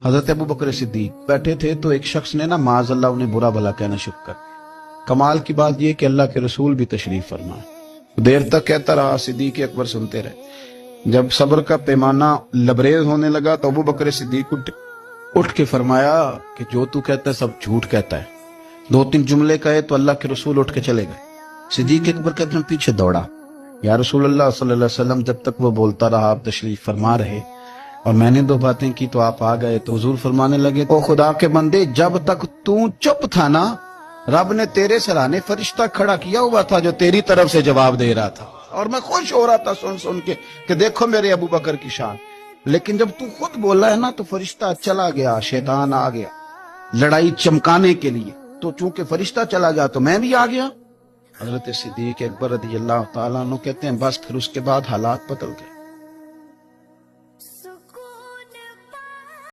हजरत अबू बकर सिद्दीक बैठे थे तो एक शख्स ने ना माज अल्लाह उन्हें बुरा भला कहना शुरू कर। कमाल की बात यह कि अल्लाह के रसूल भी तशरीफ फरमाए। देर तक कहता रहा, सिद्दीक अकबर सुनते रहे। जब सब्र का पैमाना लबरेज होने लगा तो अबू बकर सिद्दीक उठ के फरमाया कि जो तू कहता है सब झूठ कहता है। दो तीन जुमले कहे तो अल्लाह के रसूल उठ के चले गए। सिद्दीक अकबर के एकदम पीछे दौड़ा, या रसूल अल्लाह सल्लल्लाहु अलैहि वसल्लम जब तक वो बोलता रहा आप तशरीफ फरमा रहे और मैंने दो बातें की तो आप आ गए। तो हुजूर फरमाने लगे, ओ खुदा के बंदे, जब तक तू चुप था ना, रब ने तेरे सराहने फरिश्ता खड़ा किया हुआ था जो तेरी तरफ से जवाब दे रहा था, और मैं खुश हो रहा था सुन सुन के कि देखो मेरे अबू बकर की शान। लेकिन जब तू खुद बोला है ना तो फरिश्ता चला गया, शैतान आ गया लड़ाई चमकाने के लिए। तो चूंकि फरिश्ता चला गया तो मैं भी आ गया। हजरत सिद्दीक अकबर रज़ियल्लाहु ताला अन्हु कहते हैं बस फिर उसके बाद हालात बदल गए।